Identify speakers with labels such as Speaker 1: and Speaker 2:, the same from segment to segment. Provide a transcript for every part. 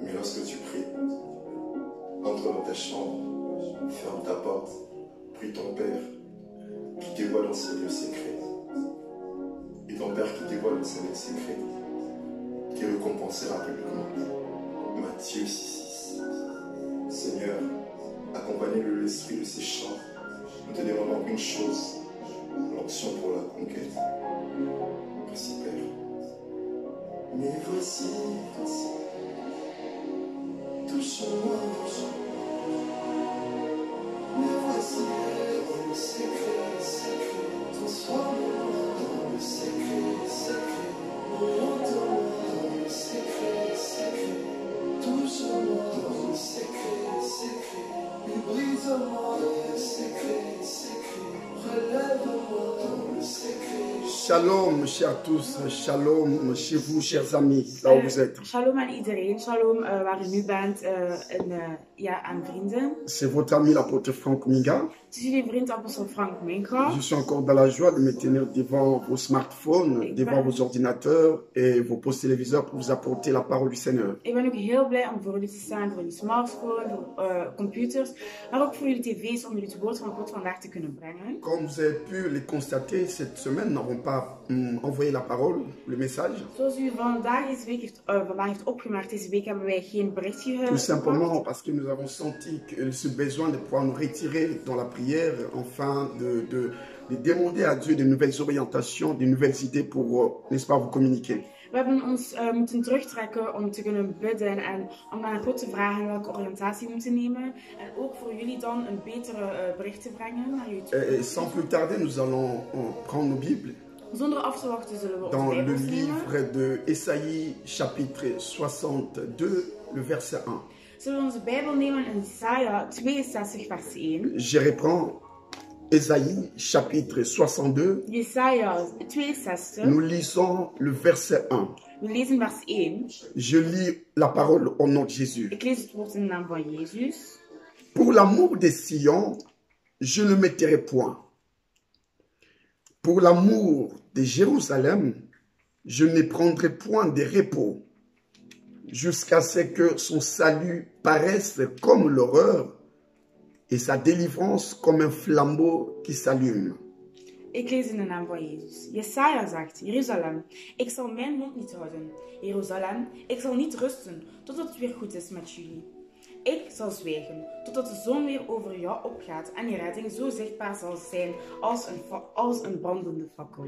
Speaker 1: Mais lorsque tu pries, entre dans ta chambre, ferme ta porte, prie ton Père qui dévoile dans ses lieux secrets. Et ton Père qui dévoile dans ses lieux secrets, qui récompensera publiquement. Matthieu 6,6. Seigneur, accompagnez-le de l'esprit de ces chants. Nous te demandons une chose, l'onction pour la conquête. Merci Père. Mais voici, touche-moi. Mais voici, dans le secret, transforme-moi dans le secret, monte-moi dans le secret, touche-moi dans le secret, et brise-moi dans le secret, relève-moi dans le secret.
Speaker 2: Shalom, chers tous, shalom chez vous, chers amis, là où vous êtes.
Speaker 3: Shalom aan iedereen, shalom waar u nu bent ja, aan vrienden.
Speaker 2: C'est votre ami l'apôtre Franck Minga.
Speaker 3: Het is jullie vriend apostel Frank Minga.
Speaker 2: Je suis encore dans la joie de me tenir devant vos smartphones, devant vos ordinateurs et vos postes téléviseurs pour vous apporter la parole du Seigneur.
Speaker 3: Ik ben ook heel blij om voor jullie te staan, voor jullie smartphone, voor computers, maar ook voor jullie tv's om jullie het woord van God vandaag te kunnen brengen.
Speaker 2: Comme vous avez pu le constater, cette semaine, nous n'avons pas envoyé la parole, le message.
Speaker 3: Zoals u vandaag heeft opgemerkt, deze week hebben wij geen berichtje
Speaker 2: Tout simplement parce que nous avons senti ce besoin de pouvoir nous retirer dans la prière, afin de demander à Dieu de nouvelles orientations, de nouvelles idées pour, n'est-ce pas, vous communiquer.
Speaker 3: We hebben ons moeten terugtrekken om te kunnen bidden en om aan God te vragen welke oriëntatie we moeten nemen. En ook voor jullie dan een betere bericht te brengen naar jullie toe.
Speaker 2: Et sans plus tarder, nous allons prendre nos Bibles.
Speaker 3: Zonder af te wachten zullen we onze
Speaker 2: Dans le
Speaker 3: Bijbels nemen.
Speaker 2: livre de Ésaïe, chapitre 62, le verset 1.
Speaker 3: Zullen we onze Bijbel nemen in Jesaja 62 vers 1.
Speaker 2: Je reprends Ésaïe, chapitre 62.
Speaker 3: Jesaja 62.
Speaker 2: Nous lisons le verset 1.
Speaker 3: We lezen vers 1.
Speaker 2: Je lis la parole au nom de Jésus.
Speaker 3: Ik lees het woord in de naam van Jezus.
Speaker 2: Pour l'amour des Sion, je ne me tairai point. Pour l'amour de Jérusalem, je ne prendrai point de repos, jusqu'à ce que son salut paraisse comme l'aurore et sa délivrance comme un flambeau qui s'allume.
Speaker 3: Ik lees in de naam van Jezus. Jesaja zegt, Jeruzalem, ik zal mijn mond niet houden. Jeruzalem, ik zal niet rusten, totdat het weer goed is met jullie. Ik zal zwijgen, totdat de zon weer over jou opgaat en je redding zo zichtbaar zal zijn als een brandende fakkel.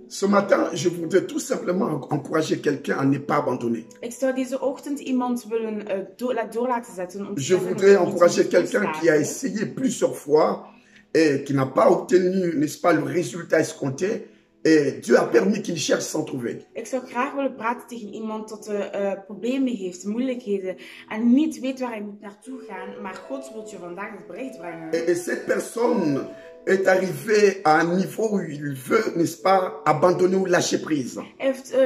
Speaker 2: Ce matin, je voudrais tout simplement encourager quelqu'un à ne pas abandonner.
Speaker 3: Ik zou deze ochtend iemand willen door laten zetten. Om te
Speaker 2: Je voudrais encourager quelqu'un qui a essayé plusieurs fois et qui n'a pas obtenu, n'est-ce pas, le résultat escompté. Et Dieu a permis qu'il cherche sans trouver.
Speaker 3: Ik zou graag willen praten tegen iemand dat problemen heeft, moeilijkheden en niet weet waar hij moet naartoe gaan, maar God wil je vandaag het bericht brengen.
Speaker 2: Et cette personne est arrivé à un niveau où il veut, n'est-ce pas, abandonner ou lâcher prise.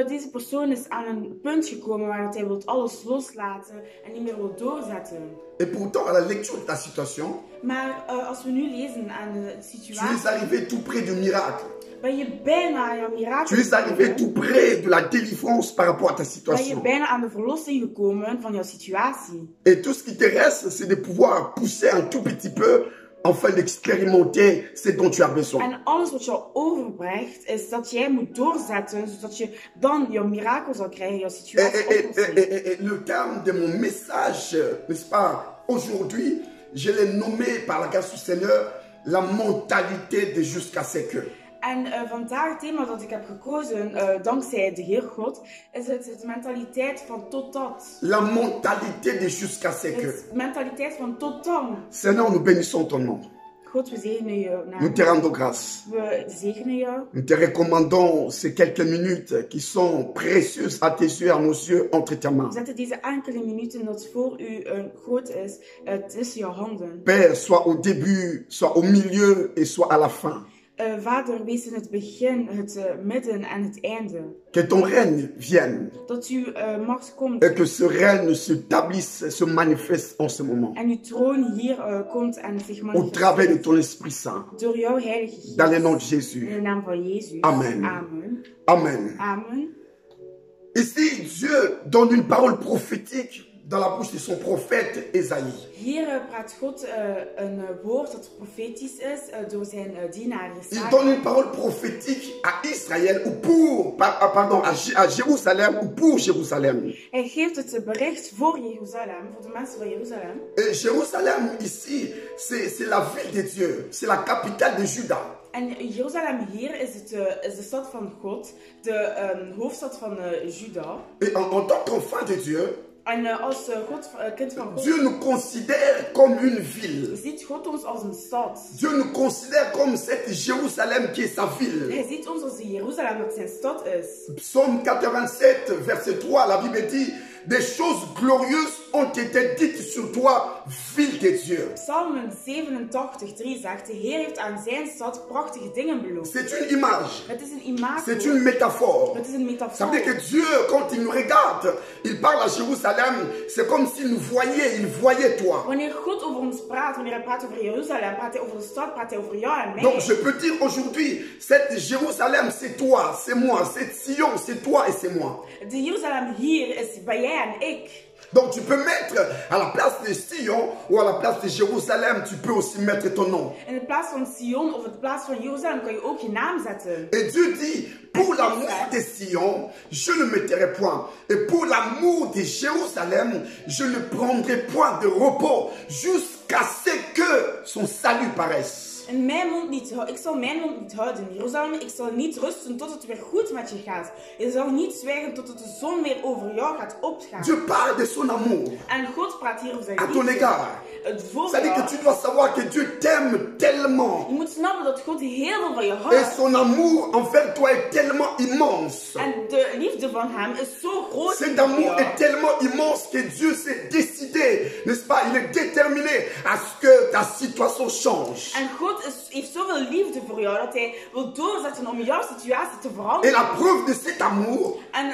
Speaker 3: Deze persoon is aan een punt gekomen waar hij wil alles loslaten en niet meer wil doorzetten.
Speaker 2: Et pourtant, à la lecture de ta situation,
Speaker 3: Maar als we nu lezen aan de
Speaker 2: tu es
Speaker 3: situatie,
Speaker 2: arrivé tout près du miracle.
Speaker 3: ben je bijna aan jouw mirakel
Speaker 2: Tu es arrivé
Speaker 3: gekomen.
Speaker 2: tout près de la délivrance par rapport à ta
Speaker 3: Ben je
Speaker 2: situation.
Speaker 3: bijna aan de verlossing gekomen van jouw situatie.
Speaker 2: Et tout ce qui te reste, c'est de pouvoir pousser un tout petit peu afin d'expérimenter ce dont tu as besoin.
Speaker 3: En alles wat jou overbrengt, is dat jij moet doorzetten, zodat je dan jouw mirakel zal krijgen, jouw situatie oplossing.
Speaker 2: Et le terme de mon message, n'est-ce pas, aujourd'hui, je l'ai nommé par la grâce du Seigneur, la mentalité de jusqu'à ce que.
Speaker 3: En vandaag het thema dat ik heb gekozen, dankzij de Heer God, is het mentaliteit van totdat.
Speaker 2: La mentalité de jusqu'à ce que.
Speaker 3: Het mentaliteit van tot dan.
Speaker 2: Seigneur, nous bénissons ton nom.
Speaker 3: God, we zegenen je naam.
Speaker 2: Nous te rendons grâce.
Speaker 3: We zegenen jou.
Speaker 2: Nous te recommandons ces quelques minutes qui sont précieuses à tes yeux, à nos yeux, entre tes mains.
Speaker 3: We zetten deze enkele minuten dat voor u groot is tussen jouw handen.
Speaker 2: Père, soit au début, soit au milieu et soit à la fin.
Speaker 3: Vader, wees in het begin, het midden en het einde.
Speaker 2: Que ton règne vienne.
Speaker 3: Dat uw macht komt.
Speaker 2: Et que ce règne s'établisse, se manifeste en ce moment.
Speaker 3: En uw troon hier komt en zich
Speaker 2: Au travers de ton Esprit Saint.
Speaker 3: door jouw Heilige Geest.
Speaker 2: Dans le nom de
Speaker 3: In
Speaker 2: Jésus.
Speaker 3: de naam van Jezus.
Speaker 2: Amen.
Speaker 3: Amen.
Speaker 2: Amen.
Speaker 3: Amen.
Speaker 2: Ici, Dieu donne une parole prophétique dans la bouche de son prophète Esaïe.
Speaker 3: Hier praat God een woord dat profetisch is door zijn dienaar
Speaker 2: Il
Speaker 3: Jesaja.
Speaker 2: donne une parole prophétique à Israël ou à Jérusalem ou pour Jérusalem.
Speaker 3: Hij geeft het bericht voor Jeruzalem, voor de mensen van Jeruzalem.
Speaker 2: Et Jérusalem ici, c'est la ville de Dieu, c'est la capitale de Juda.
Speaker 3: En Jeruzalem hier is de stad van God, de hoofdstad van Juda.
Speaker 2: Et en tant qu'enfant de Dieu,
Speaker 3: En als kind van God
Speaker 2: Dieu nous considère comme une ville.
Speaker 3: ziet God ons als een stad.
Speaker 2: Dieu nous considère comme cette Jérusalem qui est sa ville.
Speaker 3: Hij ziet ons als Jeruzalem dat zijn stad is.
Speaker 2: Psaume 87, verset 3, la Bible dit, des choses glorieuses ont été dites sur toi, ville de Dieu.
Speaker 3: Psalm 87:3 zegt, de Heer heeft aan zijn stad prachtige dingen beloofd.
Speaker 2: C'est une image,
Speaker 3: Het is een imago.
Speaker 2: c'est une métaphore.
Speaker 3: Het is een
Speaker 2: Ça
Speaker 3: metafoor.
Speaker 2: veut dire que Dieu, quand il nous regarde, il parle à Jérusalem, c'est comme s'il nous voyait, il voyait toi.
Speaker 3: Wanneer God over ons praat, wanneer hij praat over Jeruzalem, praat hij over de stad, praat hij over jou en mij.
Speaker 2: Donc je peux dire aujourd'hui, cette Jérusalem, c'est toi, c'est moi, cette Sion, c'est toi et c'est moi.
Speaker 3: De Jeruzalem hier is bij jij en ik.
Speaker 2: Donc tu peux mettre à la place de Sion ou à la place de Jérusalem, tu peux aussi mettre ton nom.
Speaker 3: In de plaats van Sion of in de plaats van Jeruzalem kan je ook je naam zetten.
Speaker 2: Et Dieu dit, pour l'amour de Sion, je ne mettrai point. Et pour l'amour de Jérusalem, je ne prendrai point de repos jusqu'à ce que son salut paraisse.
Speaker 3: En ik zal mijn mond niet houden, Jeruzalem. Ik zal niet rusten tot het weer goed met je gaat. Je zal niet zwijgen tot de zon weer over jou gaat opgaan.
Speaker 2: Dieu parle de son amour
Speaker 3: En God praat hier over zijn
Speaker 2: à ton
Speaker 3: liefde.
Speaker 2: égard.
Speaker 3: Het voor
Speaker 2: C'est-à-dire que
Speaker 3: jou.
Speaker 2: tu dois savoir que Dieu t'aime tellement.
Speaker 3: Je moet snappen dat God heel veel van je
Speaker 2: Et
Speaker 3: houdt.
Speaker 2: son amour envers toi est tellement immense.
Speaker 3: En de liefde van hem is zo groot.
Speaker 2: Cet
Speaker 3: voor
Speaker 2: amour
Speaker 3: jou.
Speaker 2: est tellement immense que Dieu s'est décidé, n'est-ce pas? Il est déterminé à ce que ta situation change.
Speaker 3: En God heeft zoveel liefde voor jou dat hij wil doorzetten om jouw situatie te
Speaker 2: Et
Speaker 3: veranderen.
Speaker 2: la preuve de cet amour,
Speaker 3: En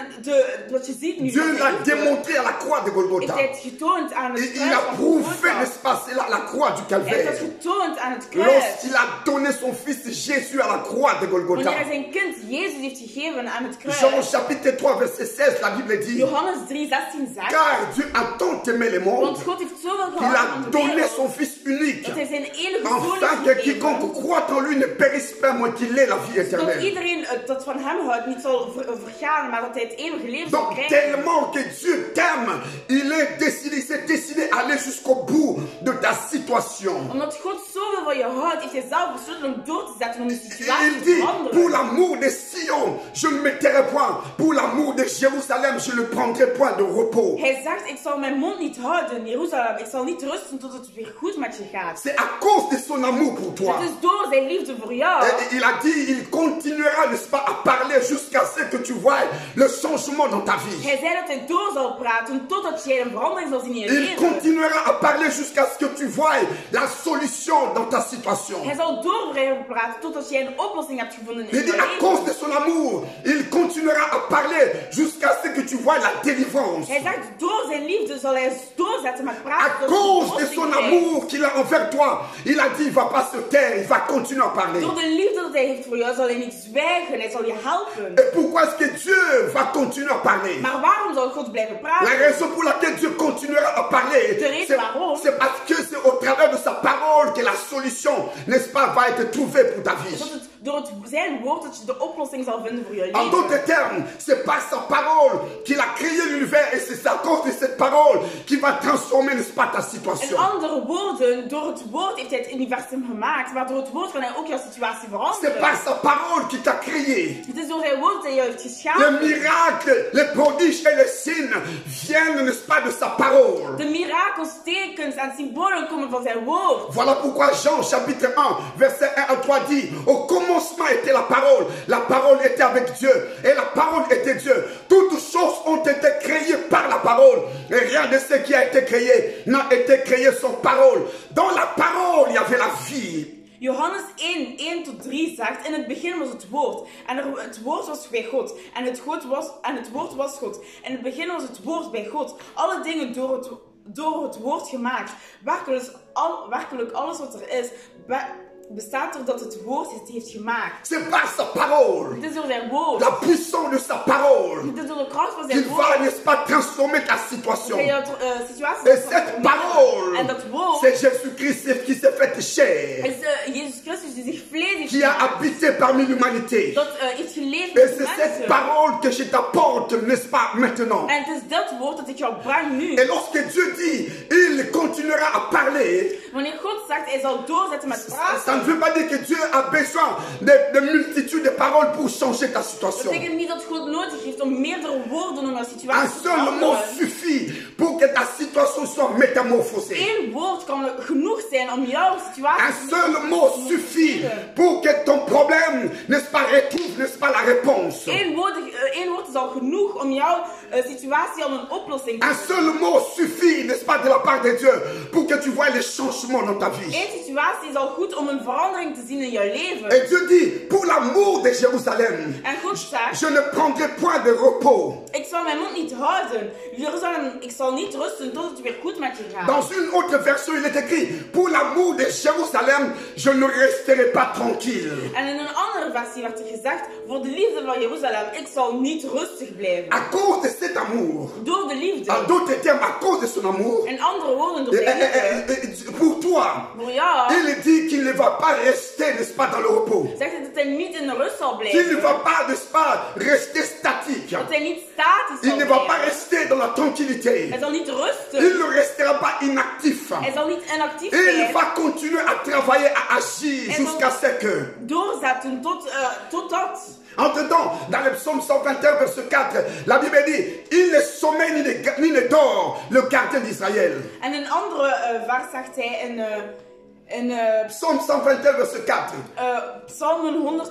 Speaker 3: wat je ziet nu,
Speaker 2: Dieu
Speaker 3: van
Speaker 2: l'a
Speaker 3: de liefde,
Speaker 2: démontré à la croix de
Speaker 3: heeft
Speaker 2: Golgotha.
Speaker 3: hij het getoond aan het
Speaker 2: Et il
Speaker 3: kruis
Speaker 2: a
Speaker 3: van
Speaker 2: prouvé,
Speaker 3: Golgotha.
Speaker 2: n'est-ce pas? C'est la croix du
Speaker 3: Hij heeft
Speaker 2: calvaire.
Speaker 3: het getoond aan het kruis.
Speaker 2: Lorsqu'il a donné son fils Jésus à la croix de Golgotha.
Speaker 3: Wanneer hij zijn kind Jezus heeft gegeven aan het kruis.
Speaker 2: Jean chapitre 3 verset 16, la Bible dit,
Speaker 3: Johannes 3:16 zegt.
Speaker 2: car Dieu a tant aimé le monde
Speaker 3: Want God heeft zoveel
Speaker 2: qu'il
Speaker 3: gehouden
Speaker 2: a
Speaker 3: van de
Speaker 2: donné
Speaker 3: wereld,
Speaker 2: son fils unique,
Speaker 3: dat hij zijn enige zoon
Speaker 2: afin que
Speaker 3: heeft
Speaker 2: quiconque
Speaker 3: gegeven.
Speaker 2: croit en lui ne périsse pas, mais qu'il ait la vie
Speaker 3: Dat
Speaker 2: éternelle.
Speaker 3: iedereen dat van hem houdt niet zal vergaan, maar dat hij het eeuwige leven zal
Speaker 2: Donc
Speaker 3: krijgen.
Speaker 2: tellement que Dieu t'aime, il s'est décidé à aller jusqu'au bout de ta situation.
Speaker 3: Omdat God zoveel van je houdt, heeft hij zelf besloten om door te zetten om je
Speaker 2: Et
Speaker 3: situatie
Speaker 2: il
Speaker 3: te
Speaker 2: dit, pour
Speaker 3: veranderen.
Speaker 2: l'amour de Sion, je ne me tairai point. Pour l'amour de Jérusalem, je ne prendrai point de repos.
Speaker 3: Hij zegt, ik zal mijn mond niet houden, Jeruzalem. Ik zal niet rusten tot het weer goed met je gaat.
Speaker 2: C'est à cause de son amour pour toi.
Speaker 3: Het is door zijn liefde voor jou.
Speaker 2: Et il a dit, il continuera, n'est-ce pas, à parler jusqu'à ce que tu vois le changement dans ta vie.
Speaker 3: Hij zei dat hij door zal praten totdat jij een verandering zal zien in je
Speaker 2: Il
Speaker 3: leven.
Speaker 2: continuera à parler jusqu'à ce que tu vois la solution dans ta situation.
Speaker 3: Hij zal door blijven praten totdat jij een oplossing hebt gevonden in
Speaker 2: Il
Speaker 3: je
Speaker 2: dit, à cause
Speaker 3: leven.
Speaker 2: de son amour, il continuera à parler jusqu'à ce que tu vois la délivrance.
Speaker 3: Hij zegt, door zijn liefde zal hij doorzetten met
Speaker 2: À
Speaker 3: praten tot
Speaker 2: cause
Speaker 3: je
Speaker 2: de son
Speaker 3: verlossing krijgt.
Speaker 2: amour qu'il a envers toi, il a dit, il va pas se taire, il va continuer à parler.
Speaker 3: Door de liefde dat hij heeft voor jou zal hij niet zwijgen, hij zal je helpen.
Speaker 2: Et pourquoi est-ce que Dieu va continuer à parler?
Speaker 3: Maar waarom zal God blijven
Speaker 2: La
Speaker 3: praten?
Speaker 2: raison pour laquelle Dieu continuera à parler, c'est parce que c'est au travers de sa parole que la solution, n'est-ce pas, va être trouvée pour ta vie.
Speaker 3: Dat het door zijn woord dat je de oplossing zal vinden voor je
Speaker 2: En
Speaker 3: leven.
Speaker 2: d'autres termes, c'est par sa parole qu'il a créé l'univers et c'est à cause de cette parole qui va transformer, n'est-ce pas, ta
Speaker 3: In
Speaker 2: situation.
Speaker 3: andere woorden, door het woord heeft hij het universum gemaakt, maar door het woord kan hij ook jouw situatie
Speaker 2: C'est par
Speaker 3: veranderen.
Speaker 2: sa parole qu'il t'a créé.
Speaker 3: Het is door zijn woord dat hij jou heeft
Speaker 2: Les
Speaker 3: geschapen.
Speaker 2: miracles, les prodiges et les signes viennent, n'est-ce pas, de sa parole.
Speaker 3: De mirakels, tekens en symbolen komen van zijn woord.
Speaker 2: Voilà pourquoi Jean chapitre 1 verset 1 à 3 dit, au commencement était la parole était avec Dieu et la parole était Dieu. Toutes choses ont été créées par la parole et rien de ce qui a été créé n'a été créé sans parole. Dans la parole il y avait la vie.
Speaker 3: Johannes 1:1-3 zegt, in het begin was het woord. En het woord was bij God. En het woord was God. In het begin was het woord bij God. Alle dingen door het woord gemaakt. Werkelijk alles wat er is, bestaat er dat het woord het heeft gemaakt.
Speaker 2: C'est par sa parole,
Speaker 3: Het is door zijn woord.
Speaker 2: la puissance de sa parole,
Speaker 3: Het is door de kracht van
Speaker 2: qu'il
Speaker 3: zijn
Speaker 2: va,
Speaker 3: woord.
Speaker 2: n'est-ce pas, transformer ta situation.
Speaker 3: Dat je situatie
Speaker 2: Et cette parole,
Speaker 3: en dat woord
Speaker 2: c'est Jésus-Christ qui s'est fait chair,
Speaker 3: is Jezus Christus die zich vlees heeft
Speaker 2: qui a
Speaker 3: gemaakt.
Speaker 2: habité parmi l'humanité.
Speaker 3: Dat heeft geleefd
Speaker 2: Et
Speaker 3: met
Speaker 2: c'est cette
Speaker 3: mensen.
Speaker 2: parole que je t'apporte, n'est-ce pas, maintenant.
Speaker 3: En het is dat woord dat ik jou breng nu.
Speaker 2: Et lorsque Dieu dit, il continuera à parler,
Speaker 3: Wanneer God zegt, hij zal doorzetten met
Speaker 2: ça
Speaker 3: praten.
Speaker 2: ne veut pas dire que Dieu a besoin de multitudes de paroles pour changer ta
Speaker 3: Dat
Speaker 2: situation.
Speaker 3: betekent niet dat God nodig heeft om meerdere woorden om jouw
Speaker 2: Un
Speaker 3: situatie te
Speaker 2: seul mot
Speaker 3: veranderen.
Speaker 2: suffit pour que ta situation soit métamorphosée.
Speaker 3: Eén woord kan genoeg zijn om jouw situatie
Speaker 2: Un seul mot suffit pour que ton problème, n'est-ce pas, retrouve, n'est-ce pas, la réponse.
Speaker 3: Eén woord is al genoeg om jouw situatie om een oplossing te
Speaker 2: Un seul mot suffit, n'est-ce pas, de la part de Dieu pour que tu vois les changements dans ta vie.
Speaker 3: Eén situatie is al goed om een verandering te zien in jouw leven.
Speaker 2: Et Dieu dit, pour l'amour de Jérusalem,
Speaker 3: En God zegt,
Speaker 2: je ne prendrai point de repos.
Speaker 3: ik zal mijn mond niet houden. Jeruzalem, ik zal niet rusten tot het weer goed met je gaat.
Speaker 2: Dans une autre version, il est écrit, pour l'amour de Jérusalem, je ne resterai pas tranquille.
Speaker 3: En in een andere versie werd er gezegd, voor de liefde van Jeruzalem, ik zal niet rustig blijven.
Speaker 2: À cause de cet amour,
Speaker 3: Door de liefde.
Speaker 2: en d'autres termes, à cause de son amour,
Speaker 3: In andere woorden, door zijn liefde.
Speaker 2: pour toi,
Speaker 3: Voor jou
Speaker 2: il dit qu'il ne va pas rester, n'est-ce pas, dans le repos.
Speaker 3: zegt hij dat hij niet in de rust zal
Speaker 2: Qu'il ne
Speaker 3: blijven.
Speaker 2: va pas, n'est-ce pas, rester statique.
Speaker 3: Dat hij niet statisch
Speaker 2: Il
Speaker 3: zal
Speaker 2: ne va pas
Speaker 3: blijven.
Speaker 2: rester dans la tranquillité.
Speaker 3: Hij zal niet rusten.
Speaker 2: Il ne restera pas inactif.
Speaker 3: Hij zal niet inactief
Speaker 2: Et il
Speaker 3: zijn.
Speaker 2: va continuer à travailler, à agir jusqu'à ce que.
Speaker 3: Doorzetten tot dat.
Speaker 2: Entre-temps, dans le psaume 121, verset 4, la Bible dit, il ne sommeille ni ne dort, le gardien d'Israël.
Speaker 3: En in een andere vers zegt hij in
Speaker 2: Psaume 121, verset 4.
Speaker 3: Psalmen 100...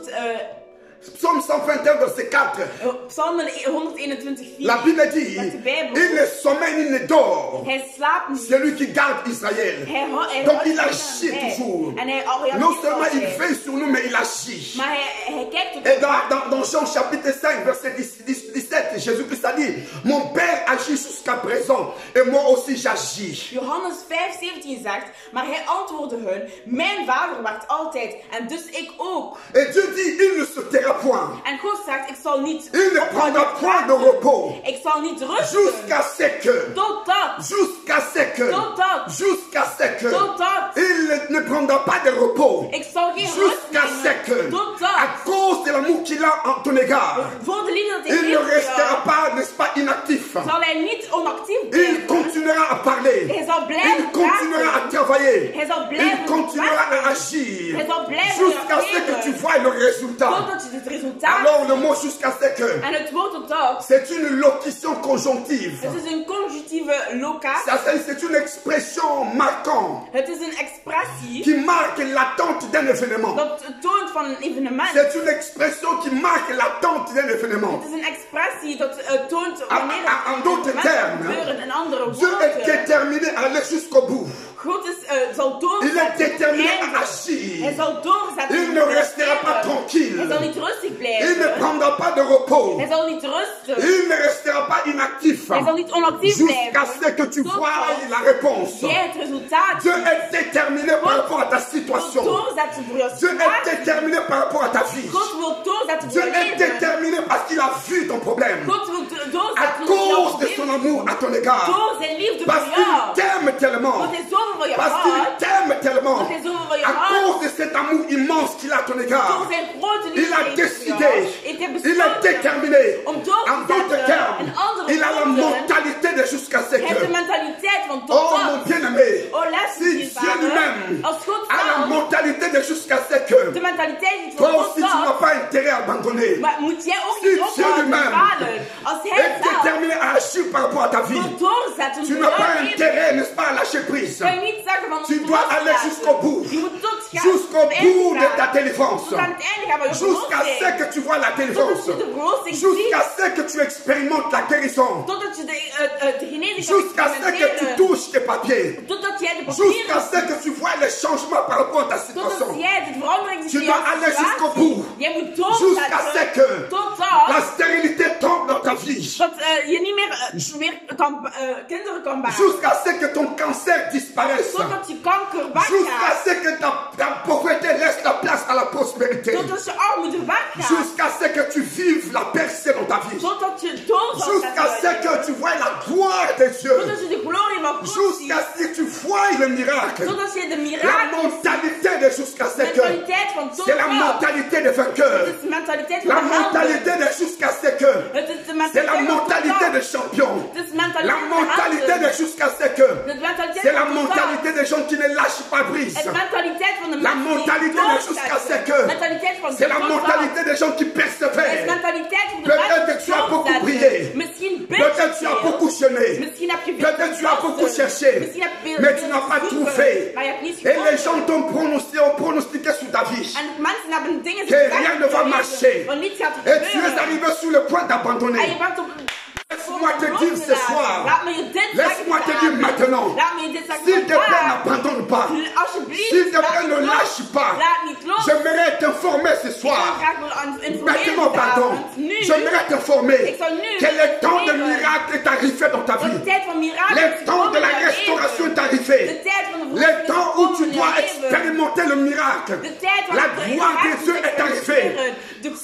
Speaker 2: Psaume 121, verset 4.
Speaker 3: Psalmen 121, 4.
Speaker 2: La Bible dit,
Speaker 3: Met de Bijbel.
Speaker 2: il ne sommeille ni ne dort,
Speaker 3: Hij slaapt niet.
Speaker 2: c'est lui qui garde Israël.
Speaker 3: Hij
Speaker 2: Donc
Speaker 3: houdt
Speaker 2: il
Speaker 3: zich
Speaker 2: agit
Speaker 3: aan.
Speaker 2: toujours.
Speaker 3: En hij
Speaker 2: Non seulement il
Speaker 3: altijd.
Speaker 2: veille sur nous, mais il agit.
Speaker 3: Maar hij kijkt op
Speaker 2: Et
Speaker 3: elkaar.
Speaker 2: dans Jean chapitre 5, verset 17, Jésus-Christ a dit, mon Père agit jusqu'à présent, et moi aussi j'agis.
Speaker 3: Johannes 5:17 zegt, maar hij antwoordde hun, mijn vader werkt altijd en dus ik ook.
Speaker 2: Et Dieu dit, il ne se taira point.
Speaker 3: En God zegt, ik zal niet
Speaker 2: Il ne prendra point de repos
Speaker 3: ik zal niet rusten.
Speaker 2: jusqu'à ce que,
Speaker 3: Totdat.
Speaker 2: jusqu'à ce que,
Speaker 3: Totdat.
Speaker 2: jusqu'à ce que,
Speaker 3: Totdat.
Speaker 2: il ne prendra pas de repos
Speaker 3: Ik zal geen rust
Speaker 2: jusqu'à ce
Speaker 3: nemen.
Speaker 2: que,
Speaker 3: Totdat.
Speaker 2: à cause de l'amour qu'il a en ton égard,
Speaker 3: Voor de liefde dat hij
Speaker 2: il ne
Speaker 3: heeft voor
Speaker 2: restera
Speaker 3: jou,
Speaker 2: pas, n'est-ce pas, inactif.
Speaker 3: zal hij niet onactief
Speaker 2: Il
Speaker 3: blijven.
Speaker 2: continuera à parler.
Speaker 3: Hij zal blijven
Speaker 2: Il continuera à
Speaker 3: praten.
Speaker 2: travailler.
Speaker 3: Hij zal
Speaker 2: Il
Speaker 3: blijven
Speaker 2: continuera à
Speaker 3: praten.
Speaker 2: agir.
Speaker 3: Hij zal blijven
Speaker 2: Jusqu'à ce que tu vois le résultat.
Speaker 3: Totdat je het resultaat.
Speaker 2: Alors le mot jusqu'à ce que,
Speaker 3: En het woord totdat.
Speaker 2: c'est une locution conjonctive.
Speaker 3: Het is een conjuntieve locatie.
Speaker 2: C'est une expression marquante
Speaker 3: Het is een expressie
Speaker 2: qui marque l'attente d'un événement.
Speaker 3: dat toont van een evenement.
Speaker 2: C'est une expression qui marque l'attente d'un événement.
Speaker 3: Het is een expressie dat toont
Speaker 2: En
Speaker 3: wanneer het
Speaker 2: d'autres
Speaker 3: evenement
Speaker 2: termes,
Speaker 3: gebeuren. In andere
Speaker 2: Dieu est
Speaker 3: woorden.
Speaker 2: déterminé à aller jusqu'au bout.
Speaker 3: God zal
Speaker 2: Il est
Speaker 3: doorzetten.
Speaker 2: déterminé à
Speaker 3: Hij
Speaker 2: agir.
Speaker 3: zal doorzetten.
Speaker 2: Il ne restera pas
Speaker 3: Hij
Speaker 2: tranquille.
Speaker 3: zal niet rustig
Speaker 2: Il ne
Speaker 3: blijven.
Speaker 2: prendra pas de repos.
Speaker 3: Hij zal niet rusten.
Speaker 2: Il ne restera pas inactif.
Speaker 3: Hij zal niet onactief
Speaker 2: Jusqu'à
Speaker 3: blijven.
Speaker 2: ce que tu vois la réponse.
Speaker 3: Jij het resultaat.
Speaker 2: Dieu est déterminé par rapport à ta situation.
Speaker 3: wil doorzetten voor jouw
Speaker 2: Dieu est
Speaker 3: situatie.
Speaker 2: déterminé par rapport à ta vie.
Speaker 3: God wil doorzetten voor
Speaker 2: Dieu
Speaker 3: jouw
Speaker 2: est
Speaker 3: leven.
Speaker 2: déterminé parce qu'il a vu ton problème.
Speaker 3: God wil
Speaker 2: À
Speaker 3: doorzetten voor jouw
Speaker 2: cause de son
Speaker 3: probleem.
Speaker 2: amour à ton égard.
Speaker 3: Door zijn liefde
Speaker 2: Parce
Speaker 3: voor
Speaker 2: qu'il
Speaker 3: jou.
Speaker 2: t'aime tellement.
Speaker 3: Want hij zoveel van je
Speaker 2: Parce qu'il
Speaker 3: houdt.
Speaker 2: t'aime tellement.
Speaker 3: Want hij zoveel van je
Speaker 2: À
Speaker 3: houdt.
Speaker 2: cause de cet amour immense qu'il a à ton
Speaker 3: Door
Speaker 2: égard.
Speaker 3: zijn grote
Speaker 2: Il
Speaker 3: liefde
Speaker 2: a
Speaker 3: heeft voor
Speaker 2: décidé.
Speaker 3: jou. Heeft hij
Speaker 2: Il est
Speaker 3: besloten
Speaker 2: déterminé.
Speaker 3: om door te
Speaker 2: En d'autres
Speaker 3: zetten.
Speaker 2: termes,
Speaker 3: In andere
Speaker 2: il a la
Speaker 3: woorden,
Speaker 2: mentalité de jusqu'à ce
Speaker 3: hij heeft de
Speaker 2: que.
Speaker 3: mentaliteit van
Speaker 2: Oh
Speaker 3: tot
Speaker 2: mon
Speaker 3: dat.
Speaker 2: bien-aimé.
Speaker 3: Oh, luister,
Speaker 2: Si
Speaker 3: dierbare.
Speaker 2: Dieu lui-même
Speaker 3: Als God
Speaker 2: a la
Speaker 3: zelf
Speaker 2: mentalité de jusqu'à ce
Speaker 3: de
Speaker 2: que.
Speaker 3: mentaliteit heeft
Speaker 2: Toi
Speaker 3: van
Speaker 2: aussi,
Speaker 3: tot
Speaker 2: tu n'as
Speaker 3: dat,
Speaker 2: pas intérêt à abandonner.
Speaker 3: maar moet jij ook
Speaker 2: Si
Speaker 3: niet
Speaker 2: Dieu
Speaker 3: ophouden te
Speaker 2: lui-même
Speaker 3: falen. Als hij
Speaker 2: est
Speaker 3: zelf
Speaker 2: déterminé à agir par rapport à ta vie.
Speaker 3: wil doorzetten
Speaker 2: Tu
Speaker 3: voor
Speaker 2: n'as pas
Speaker 3: jouw leven,
Speaker 2: intérêt, n'est-ce pas, à lâcher prise.
Speaker 3: kan je niet zeggen van
Speaker 2: Tu dois aller jusqu'au bout.
Speaker 3: Je moet tot
Speaker 2: Jusqu'au bout de ta délivrance.
Speaker 3: Tot aan het einde gaan van je
Speaker 2: Jusqu'à ce
Speaker 3: verlossing.
Speaker 2: que tu vois la
Speaker 3: Totdat
Speaker 2: délivrance.
Speaker 3: je de verlossing
Speaker 2: Jusqu'à
Speaker 3: ziet.
Speaker 2: ce que tu expérimentes la guérison.
Speaker 3: Totdat je de genezing kan
Speaker 2: Jusqu'à ce que tu
Speaker 3: experimenteren.
Speaker 2: touches tes papiers.
Speaker 3: Totdat jij de
Speaker 2: Jusqu'à
Speaker 3: papieren
Speaker 2: ce que tu vois les changements par rapport à ta situation.
Speaker 3: Totdat jij de verandering ziet
Speaker 2: Tu
Speaker 3: in
Speaker 2: dois
Speaker 3: jouw
Speaker 2: aller jusqu'au
Speaker 3: situatie.
Speaker 2: bout.
Speaker 3: Jij moet
Speaker 2: Jusqu'à ce
Speaker 3: doorzetten.
Speaker 2: que la
Speaker 3: Totdat
Speaker 2: stérilité tombe dans ta vie.
Speaker 3: dat je niet meer kinderen kan baren.
Speaker 2: Jusqu'à ce que ton cancer disparaisse.
Speaker 3: Totdat je kanker
Speaker 2: Jusqu'à
Speaker 3: weggaat.
Speaker 2: ce que ta pauvreté laisse la place à la prospérité.
Speaker 3: Totdat je armoede weggaat.
Speaker 2: Jusqu'à ce que tu vives la percée dans ta vie.
Speaker 3: Totdat je doorgaat.
Speaker 2: Jusqu'à ce que tu vois la gloire de Dieu.
Speaker 3: Totdat je de glorie van God ziet.
Speaker 2: Jusqu'à ce que tu vois le miracle.
Speaker 3: Totdat je de
Speaker 2: La
Speaker 3: mirakel.
Speaker 2: mentalité de jusqu'à ce que.
Speaker 3: Mentaliteit van
Speaker 2: C'est la
Speaker 3: tot.
Speaker 2: mentalité de vainqueur.
Speaker 3: Het is de mentaliteit van
Speaker 2: La
Speaker 3: de helden.
Speaker 2: mentalité de jusqu'à ce que.
Speaker 3: Het is de
Speaker 2: C'est la
Speaker 3: mentaliteit van
Speaker 2: mentalité
Speaker 3: tot.
Speaker 2: de champion.
Speaker 3: Het is de mentaliteit
Speaker 2: La
Speaker 3: van de
Speaker 2: mentalité
Speaker 3: helden.
Speaker 2: de jusqu'à ce que.
Speaker 3: De mentaliteit
Speaker 2: C'est la
Speaker 3: van tot.
Speaker 2: mentalité des gens qui ne lâchent pas prise.
Speaker 3: Het mentaliteit van de
Speaker 2: La
Speaker 3: mensen die
Speaker 2: mentalité de jusqu'à ce que.
Speaker 3: Mentaliteit van
Speaker 2: C'est la
Speaker 3: tot.
Speaker 2: mentalité des gens qui
Speaker 3: Het is
Speaker 2: persévèrent.
Speaker 3: mentaliteit van de
Speaker 2: Peut-être
Speaker 3: mensen
Speaker 2: que tu as
Speaker 3: die
Speaker 2: beaucoup
Speaker 3: doorzetten.
Speaker 2: prié.
Speaker 3: Misschien
Speaker 2: Peut-être tu as beaucoup jeûné.
Speaker 3: Misschien heb je veel
Speaker 2: Peut-être tu as beaucoup
Speaker 3: gevasten.
Speaker 2: cherché.
Speaker 3: Misschien heb je veel
Speaker 2: Mais tu n'as pas
Speaker 3: gezocht,
Speaker 2: trouvé.
Speaker 3: maar je hebt niets
Speaker 2: Et les
Speaker 3: gevonden.
Speaker 2: gens ont pronostiqué sur ta vie.
Speaker 3: En mensen hebben dingen
Speaker 2: Que
Speaker 3: gezegd
Speaker 2: rien ne va
Speaker 3: over je
Speaker 2: marcher.
Speaker 3: leven, want niets gaat er
Speaker 2: Et tu es
Speaker 3: gebeuren.
Speaker 2: arrivé sur le point
Speaker 3: En je
Speaker 2: d'abandonner.
Speaker 3: bent op
Speaker 2: Laisse-moi te dire ce soir.
Speaker 3: Laat me je dit
Speaker 2: Laisse-moi te
Speaker 3: zeggen
Speaker 2: dire maintenant.
Speaker 3: Laat me je dit zeggen
Speaker 2: S'il te plaît,
Speaker 3: vandaag.
Speaker 2: n'abandonne pas.
Speaker 3: Alsjeblieft,
Speaker 2: S'il te
Speaker 3: laat
Speaker 2: plaît,
Speaker 3: niet
Speaker 2: ne
Speaker 3: los.
Speaker 2: lâche pas.
Speaker 3: Laat niet los.
Speaker 2: J'aimerais t'informer ce
Speaker 3: Ik zou
Speaker 2: soir.
Speaker 3: graag willen informeren
Speaker 2: Maintenant, pardon.
Speaker 3: vanavond. Nu,
Speaker 2: J'aimerais t'informer
Speaker 3: Ik zou nu
Speaker 2: que le temps de
Speaker 3: informeren.
Speaker 2: miracle est arrivé dans ta
Speaker 3: dat de
Speaker 2: vie.
Speaker 3: tijd van mirakel
Speaker 2: Le
Speaker 3: is
Speaker 2: temps de
Speaker 3: gekomen
Speaker 2: la
Speaker 3: in jouw
Speaker 2: restauration
Speaker 3: leven.
Speaker 2: est arrivé.
Speaker 3: De tijd van de
Speaker 2: Le
Speaker 3: verlossing is
Speaker 2: temps où tu
Speaker 3: gekomen in
Speaker 2: dois
Speaker 3: jouw leven.
Speaker 2: expérimenter le miracle.
Speaker 3: De tijd van
Speaker 2: La
Speaker 3: de
Speaker 2: gloire de Dieu est arrivée.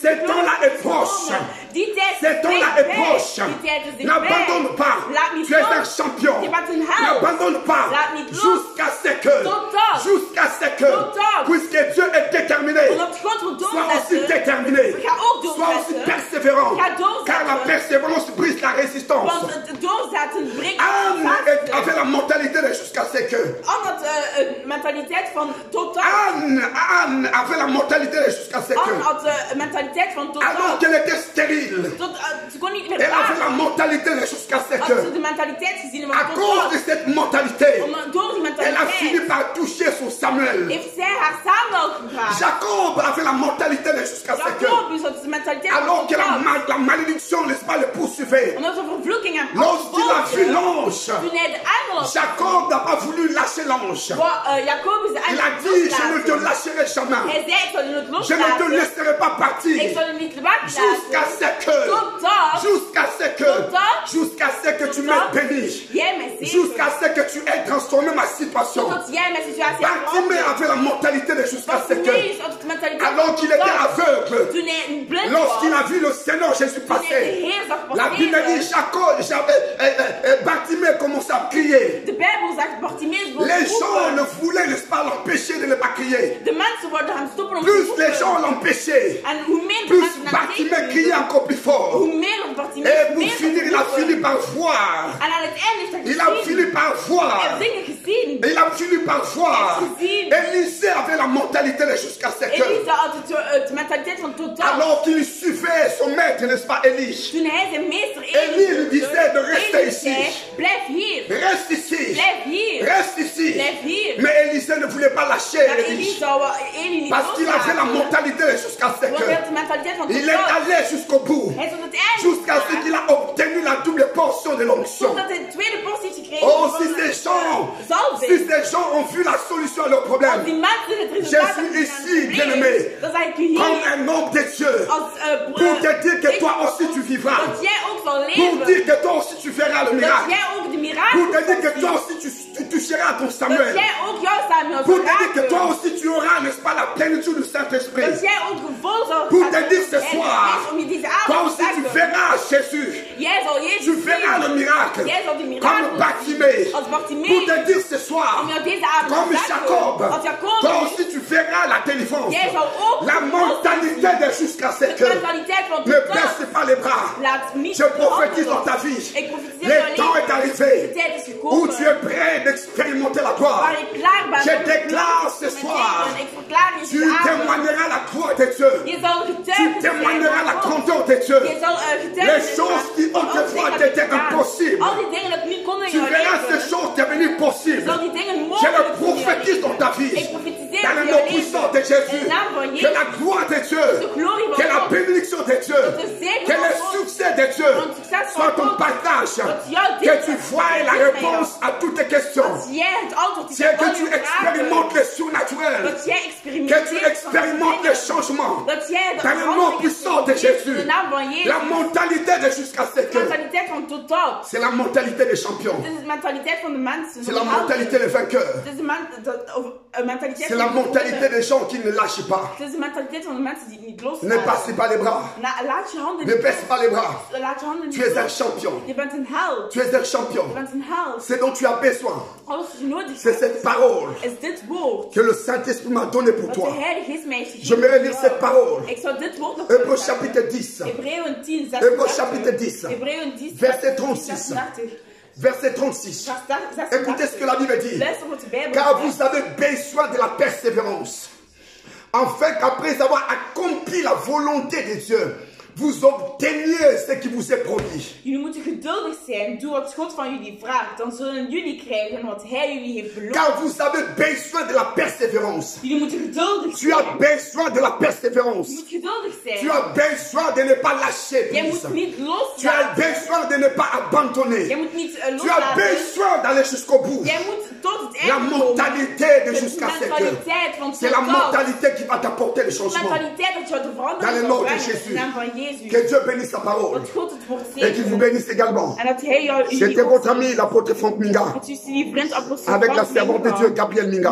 Speaker 2: Ce temps-là est proche.
Speaker 3: Die tijd
Speaker 2: Ce
Speaker 3: is
Speaker 2: temps-là est
Speaker 3: dichtbij.
Speaker 2: proche.
Speaker 3: Die tijd is dichtbij.
Speaker 2: N'abandonne pas.
Speaker 3: Laat niet
Speaker 2: Tu es un
Speaker 3: los.
Speaker 2: champion.
Speaker 3: Je bent een held.
Speaker 2: N'abandonne pas.
Speaker 3: Laat niet los.
Speaker 2: Jusqu'à ce que.
Speaker 3: Totdat.
Speaker 2: Jusqu'à ce que.
Speaker 3: Totdat.
Speaker 2: Puisque Dieu est déterminé.
Speaker 3: Omdat God wil
Speaker 2: Sois aussi
Speaker 3: doorzetten.
Speaker 2: déterminé.
Speaker 3: Ga ook
Speaker 2: Sois aussi
Speaker 3: doorzetten.
Speaker 2: persévérant.
Speaker 3: Ga doorzetten.
Speaker 2: Car la persévérance brise la résistance.
Speaker 3: Want het doorzetten breekt
Speaker 2: Anne
Speaker 3: vasten.
Speaker 2: avait la mentalité de jusqu'à ce que.
Speaker 3: Anne had een mentaliteit van totaal.
Speaker 2: Anne avait la mentalité de jusqu'à ce
Speaker 3: Anne
Speaker 2: que.
Speaker 3: had een mentaliteit van
Speaker 2: Alors
Speaker 3: totaal.
Speaker 2: qu'elle était stérile.
Speaker 3: Ze kon niet meer
Speaker 2: Elle avait la
Speaker 3: praten.
Speaker 2: mentalité de jusqu'à ce
Speaker 3: Had ze
Speaker 2: que.
Speaker 3: de mentaliteit gezien
Speaker 2: À
Speaker 3: van
Speaker 2: cause de
Speaker 3: totaal.
Speaker 2: cette mentalité,
Speaker 3: Door die
Speaker 2: elle a fini
Speaker 3: mentaliteit
Speaker 2: par toucher son Samuel.
Speaker 3: heeft zij haar Samuel gevraagd.
Speaker 2: Jacob avait la mentalité de jusqu'à ce que.
Speaker 3: Jacobus had de mentaliteit van
Speaker 2: Alors que
Speaker 3: totaal.
Speaker 2: la malédiction, n'est-ce pas, le poursuivait.
Speaker 3: Omdat de vervloeking hem
Speaker 2: Lorsqu'il a vu l'ange,
Speaker 3: toen hij de engel had
Speaker 2: Jacob n'a pas voulu lâcher l'ange.
Speaker 3: Jacobus de
Speaker 2: Il
Speaker 3: engel
Speaker 2: a dit, je ne te
Speaker 3: loslaten.
Speaker 2: lâcherai jamais.
Speaker 3: Hij zei, ik zal je het
Speaker 2: Je ne te
Speaker 3: loslaten.
Speaker 2: laisserai pas
Speaker 3: Ik
Speaker 2: partir.
Speaker 3: zal je niet
Speaker 2: Jusqu'à
Speaker 3: weglaten.
Speaker 2: ce que,
Speaker 3: Totdat
Speaker 2: jusqu'à ce que, jusqu'à ce que tu m'aies béni.
Speaker 3: jij mij
Speaker 2: Jusqu'à
Speaker 3: zegent.
Speaker 2: ce que tu aies transformé ma situation.
Speaker 3: Totdat jij mijn situatie hebt
Speaker 2: Bartimée
Speaker 3: veranderd.
Speaker 2: avait la mentalité de jusqu'à ce que,
Speaker 3: Bartimeus had de mentaliteit
Speaker 2: alors
Speaker 3: van
Speaker 2: qu'il était
Speaker 3: totaal.
Speaker 2: aveugle,
Speaker 3: Toen hij blind
Speaker 2: lorsqu'il
Speaker 3: was.
Speaker 2: a vu le Seigneur Jésus
Speaker 3: Toen hij de
Speaker 2: passer,
Speaker 3: Heer zag
Speaker 2: la Bible dit, Bartimée commençait à crier.
Speaker 3: De Bijbel zegt Bartimeus begon
Speaker 2: Les
Speaker 3: te
Speaker 2: gens
Speaker 3: roepen.
Speaker 2: ne voulaient, n'est-ce pas, l'empêcher de ne pas crier.
Speaker 3: De mensen worden gaan stoppen om
Speaker 2: Plus
Speaker 3: te
Speaker 2: les gens
Speaker 3: roepen.
Speaker 2: l'empêchaient,
Speaker 3: En hoe meer de
Speaker 2: plus
Speaker 3: mensen naar
Speaker 2: Bartimée
Speaker 3: tegen
Speaker 2: criait encore plus fort.
Speaker 3: hoe meer Bartimeus
Speaker 2: Et pour
Speaker 3: meer
Speaker 2: finir, il a
Speaker 3: roepen.
Speaker 2: fini par voir.
Speaker 3: En aan het einde heeft hij
Speaker 2: Il a
Speaker 3: gezien.
Speaker 2: fini par
Speaker 3: Hij
Speaker 2: voir.
Speaker 3: heeft dingen gezien.
Speaker 2: Il a fini par voir.
Speaker 3: Gezien.
Speaker 2: Élisée avait la mentalité de jusqu'à ce que,
Speaker 3: Elisa had de mentaliteit van totaal.
Speaker 2: alors qu'il suivait son maître, n'est-ce pas, Élie,
Speaker 3: Toen hij zijn meester
Speaker 2: Élie lui disait de rester
Speaker 3: Eli
Speaker 2: ici.
Speaker 3: zei, blijf hier.
Speaker 2: Reste ici.
Speaker 3: Blijf hier.
Speaker 2: Reste ici.
Speaker 3: Blijf hier.
Speaker 2: Mais Élisée ne voulait pas lâcher
Speaker 3: Maar
Speaker 2: Élie.
Speaker 3: Eli zou Eli niet
Speaker 2: Parce qu'il avait la
Speaker 3: loslaten.
Speaker 2: mentalité de jusqu'à ce
Speaker 3: Want hij had de
Speaker 2: que.
Speaker 3: mentaliteit van
Speaker 2: Il est
Speaker 3: totaal.
Speaker 2: allé jusqu'au bout.
Speaker 3: Hij is tot het einde
Speaker 2: Jusqu'à ce
Speaker 3: gegaan.
Speaker 2: qu'il a obtenu la double portion de l'onction.
Speaker 3: Totdat hij de tweede portie heeft gekregen.
Speaker 2: Oh,
Speaker 3: van
Speaker 2: si
Speaker 3: de,
Speaker 2: ces gens,
Speaker 3: zalving.
Speaker 2: si ces gens ont vu la solution à leurs
Speaker 3: Als
Speaker 2: problèmes,
Speaker 3: die mensen het
Speaker 2: je
Speaker 3: resultaat
Speaker 2: suis
Speaker 3: hebben
Speaker 2: ici,
Speaker 3: van het
Speaker 2: bien-aimé,
Speaker 3: probleem, dan zeg ik u
Speaker 2: comme
Speaker 3: hier
Speaker 2: un homme de Dieu,
Speaker 3: als
Speaker 2: pour te dire que
Speaker 3: ik-
Speaker 2: toi aussi tu vivras,
Speaker 3: dat jij ook zal
Speaker 2: pour
Speaker 3: leven.
Speaker 2: dire que toi aussi tu verras le
Speaker 3: Dat
Speaker 2: miracle,
Speaker 3: jij ook de
Speaker 2: pour
Speaker 3: mirakel
Speaker 2: te dire que
Speaker 3: zal
Speaker 2: toi
Speaker 3: zien.
Speaker 2: aussi tu toucheras ton
Speaker 3: Dat
Speaker 2: Samuel,
Speaker 3: jij ook jouw Samuel
Speaker 2: pour
Speaker 3: zal
Speaker 2: te dire que toi
Speaker 3: raken.
Speaker 2: aussi tu auras, n'est-ce pas, la plénitude du Saint-Esprit.
Speaker 3: Dat jij ook gevuld zal
Speaker 2: Pour
Speaker 3: gaan
Speaker 2: te dire ce
Speaker 3: met de
Speaker 2: soir,
Speaker 3: Geest om je deze
Speaker 2: toi
Speaker 3: avond
Speaker 2: aussi
Speaker 3: te
Speaker 2: tu
Speaker 3: zeggen.
Speaker 2: verras Jésus,
Speaker 3: Jij zal
Speaker 2: tu
Speaker 3: Jezus
Speaker 2: verras le
Speaker 3: zien.
Speaker 2: miracle,
Speaker 3: Jij zal die
Speaker 2: comme
Speaker 3: mirakel
Speaker 2: Bartimée,
Speaker 3: zien. Als
Speaker 2: pour
Speaker 3: Bartimeus.
Speaker 2: te dire ce soir,
Speaker 3: Om jou deze avond
Speaker 2: comme
Speaker 3: te zeggen.
Speaker 2: Jacob,
Speaker 3: Als
Speaker 2: toi
Speaker 3: Jacob.
Speaker 2: aussi tu verras la délivrance.
Speaker 3: Jij zal ook
Speaker 2: La mentalité de jusqu'à ce
Speaker 3: de
Speaker 2: que
Speaker 3: mentaliteit van
Speaker 2: ne
Speaker 3: totaal.
Speaker 2: baisse pas les bras.
Speaker 3: Laat niet
Speaker 2: Je prophétise
Speaker 3: veranderen.
Speaker 2: dans ta vie.
Speaker 3: Ik profetiseer
Speaker 2: Le
Speaker 3: jouw
Speaker 2: temps
Speaker 3: leven.
Speaker 2: est arrivé
Speaker 3: De tijd is
Speaker 2: où
Speaker 3: gekomen.
Speaker 2: tu es prêt d'expérimenter la gloire.
Speaker 3: Waar ik klaar ben.
Speaker 2: Je
Speaker 3: om te
Speaker 2: déclare ce
Speaker 3: met
Speaker 2: soir,
Speaker 3: tegen. Ik verklaar je
Speaker 2: tu
Speaker 3: deze avond.
Speaker 2: témoigneras la gloire de Dieu.
Speaker 3: Je zal
Speaker 2: Tu
Speaker 3: getuigen
Speaker 2: témoigneras la
Speaker 3: zijn.
Speaker 2: grandeur de Dieu.
Speaker 3: Je zal getuigen
Speaker 2: Les
Speaker 3: zijn
Speaker 2: choses
Speaker 3: van-
Speaker 2: qui
Speaker 3: van
Speaker 2: autrefois
Speaker 3: alles dingen
Speaker 2: étaient
Speaker 3: gedaan.
Speaker 2: impossibles.
Speaker 3: Al die dingen dat niet konden in
Speaker 2: Tu
Speaker 3: jouw
Speaker 2: verras ces
Speaker 3: leven.
Speaker 2: choses devenir possibles.
Speaker 3: Zal die dingen
Speaker 2: Je
Speaker 3: mogelijk
Speaker 2: le
Speaker 3: zijn in jouw
Speaker 2: prophétise
Speaker 3: leven.
Speaker 2: dans ta vie.
Speaker 3: Ik profetiseer
Speaker 2: Dans le
Speaker 3: in
Speaker 2: nom
Speaker 3: jouw
Speaker 2: puissant
Speaker 3: leven.
Speaker 2: de Jésus.
Speaker 3: In de naam van
Speaker 2: Que
Speaker 3: Jezus.
Speaker 2: la gloire de Dieu,
Speaker 3: De glorie van
Speaker 2: que la
Speaker 3: God.
Speaker 2: bénédiction de Dieu,
Speaker 3: Dat de zegen
Speaker 2: que
Speaker 3: van
Speaker 2: le
Speaker 3: God.
Speaker 2: succès de Dieu
Speaker 3: Dat het succes van
Speaker 2: soit ton
Speaker 3: God.
Speaker 2: partage.
Speaker 3: Dat jouw
Speaker 2: Que
Speaker 3: deel
Speaker 2: tu
Speaker 3: is.
Speaker 2: vois la
Speaker 3: Dat
Speaker 2: réponse à toutes tes questions.
Speaker 3: jij het antwoord is
Speaker 2: C'est
Speaker 3: op
Speaker 2: que
Speaker 3: al
Speaker 2: tu
Speaker 3: je vragen.
Speaker 2: expérimentes le surnaturel.
Speaker 3: Dat jij
Speaker 2: Que tu expérimentes le changement. Dans le nom puissant de Jésus. La mentalité de jusqu'à ce que. C'est la mentalité des champions. C'est la mentalité des vainqueurs. C'est la mentalité des gens qui ne lâchent pas. Ne passe pas les bras. Ne baisse pas les bras. Tu es un champion. Tu es un champion. Ce dont tu as besoin. C'est cette parole que le Saint-Esprit m'a donnée pour toi. Je vais lire cette parole. Hébreux chapitre 10. Hébreux chapitre 10. Verset 36. Verset 36. Écoutez ce que la Bible dit. Car vous avez besoin de la persévérance. Afin qu'après avoir accompli la volonté de Dieu, vous obteniez ce qui vous est promis.
Speaker 3: Jullie moeten geduldig zijn. Doe wat God van jullie vraagt. Dan zullen jullie krijgen wat Hij jullie heeft beloofd.
Speaker 2: Car vous avez besoin de la persévérance.
Speaker 3: Jullie moeten geduldig zijn.
Speaker 2: Tu as besoin de la persévérance.
Speaker 3: Je moet geduldig zijn.
Speaker 2: Tu as besoin de ne pas lâcher.
Speaker 3: Jij moet niet loslaten.
Speaker 2: Tu as besoin de ne pas abandonner.
Speaker 3: Jij moet niet loslaten.
Speaker 2: Tu as besoin d'aller jusqu'au bout.
Speaker 3: Jij moet tot het einde
Speaker 2: La
Speaker 3: komen.
Speaker 2: mentalité de jusqu'à ce que. C'est la mentalité qui va t'apporter le changement. Dans le nom de Jésus. Que Dieu bénisse sa parole. Et qu'il vous bénisse également. C'était votre ami, l'apôtre Franck Minga. Avec la servante de Dieu, Gabriel Minga.